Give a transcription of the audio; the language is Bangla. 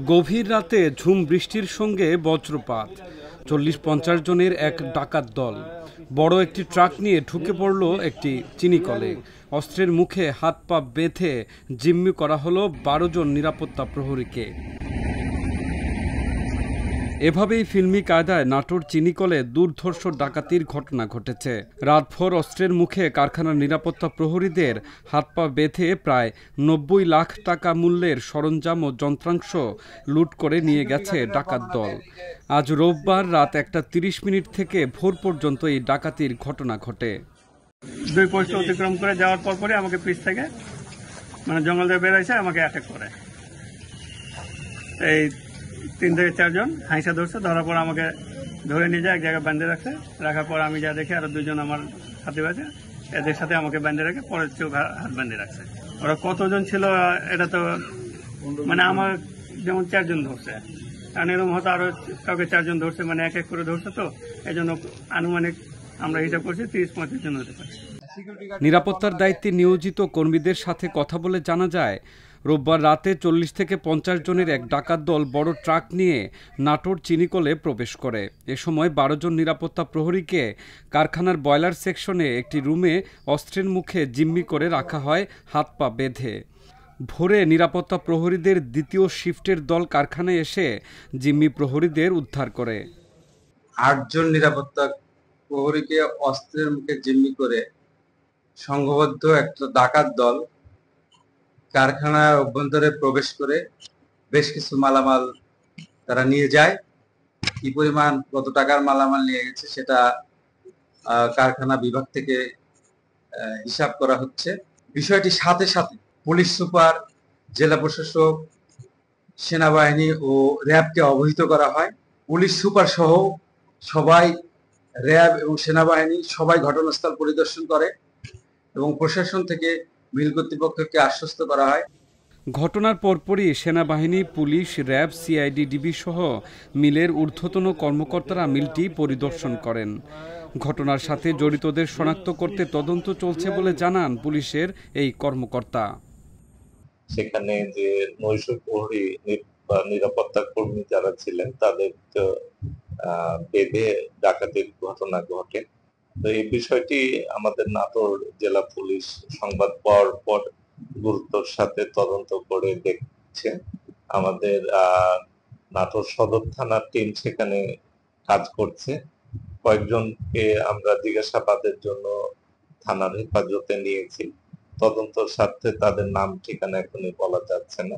গভীর রাতে ঝুম বৃষ্টির সঙ্গে বজ্রপাত, 40-50 জনের এক ডাকাত দল বড় একটি ট্রাক নিয়ে ঢুকে পড়ল একটি চিনিকলে। অস্ত্রের মুখে হাত পা বেঁধে জিম্মি করা হলো 12 জন নিরাপত্তা প্রহরীকে। এভাবেই ফিল্মি কায়দায় নাটোর চিনিকলে দুর্ধর্ষ ডাকাতির ঘটনা ঘটেছে। রাতভর অস্ত্রের মুখে কারখানার নিরাপত্তা প্রহরীদের হাত পা বেঁধে প্রায় 90 লাখ টাকা মূল্যের সরঞ্জাম ও যন্ত্রাংশ লুট করে নিয়ে গেছে ডাকাত দল। আজ রোববার রাত 1:30 থেকে ভোর পর্যন্ত এই ডাকাতির ঘটনা ঘটে। 2 পোস্ট অতিক্রম করে যাওয়ার পরে আমাকে পিছ থেকে জঙ্গল থেকে বের হয়েছে, আমাকে অ্যাটাক করে। এই 3 থেকে 4 জন হাইসা ধরছে, ধরার পর আমাকে ধরে নিয়ে যায় এক জায়গায় বেঁধে রাখছে। রাখার পর আমি যা দেখি আরো 2 জন আমার সাথে আছে, এদের সাথে আমাকে বেঁধে রেখে পরের চোখ হাত বেঁধে রাখছে। ওরা কতজন ছিল এটা তো আমার যেমন 4 জন ধরছে, কারণ এরকম হয়তো আরো কাউকে 4 জন ধরছে, এক এক করে ধরছে। তো এই জন্য আনুমানিক আমরা হিসাব করছি 30-35 জন হতে পারে। নিরাপত্তার দায়িত্বে নিয়োজিত কর্মীদের সাথে কথা বলে জানা যায়, রোববার রাতে 40 থেকে 50 জনের এক ডাকাত দল বড় ট্রাক নিয়ে নাটোর চিনিকলে প্রবেশ করে। এ সময় 12 জন নিরাপত্তা প্রহরীকে কারখানার বয়লার সেকশনে একটি রুমে অস্ত্রের মুখে জিম্মি করে রাখা হয় হাত পা বেঁধে। ভোরে নিরাপত্তা প্রহরীদের দ্বিতীয় শিফটের দল কারখানায় এসে জিম্মি প্রহরীদের উদ্ধার করে। 8 জন নিরাপত্তা প্রহরীকে অস্ত্রের মুখে জিম্মি করে সংঘবদ্ধ একটা ডাকাত দল কারখানার অভ্যন্তরে প্রবেশ করে বেশ কিছু মালামাল তারা নিয়ে যায়। কি পরিমাণ কত টাকার মালামাল নিয়ে গেছে সেটা কারখানা বিভাগ থেকে হিসাব করা হচ্ছে। বিষয়টি সাথে সাথে পুলিশ সুপার, জেলা প্রশাসক, সেনাবাহিনী ও র্যাবকে অবহিত করা হয়। পুলিশ সুপার সহ সবাই, র্যাব এবং সেনাবাহিনী সবাই ঘটনাস্থল পরিদর্শন করে এবং প্রশাসন থেকে মিল কর্তৃপক্ষকে আশ্বস্ত করা হয়। ঘটনার পরপরই সেনাবাহিনী, পুলিশ, র্যাব, সিআইডি-ডিবি সহ মিলের ঊর্ধ্বতন কর্মকর্তারা মিলটি পরিদর্শন করেন। ঘটনার সাথে জড়িতদের শনাক্ত করতে তদন্ত চলছে বলে জানান পুলিশের এই কর্মকর্তা। সেখানে যে নৈশ প্রহরী বা নিরাপত্তা কর্মী যারা ছিলেন তাদের বেঁধে ডাকাতির ঘটনা ঘটে। তো এই বিষয়টি আমাদের নাটোর জেলা পুলিশ সংবাদ পাওয়ার পর গুরুত্বের সাথে তদন্ত করে দেখছে। আমাদের নাটোর সদর থানার টিম সেখানে কাজ করছে। কয়েকজনকে আমরা জিজ্ঞাসাবাদের জন্য থানার হেফাজতে নিয়েছি। তদন্তর স্বার্থে তাদের নাম ঠিকানা এখনই বলা যাচ্ছে না।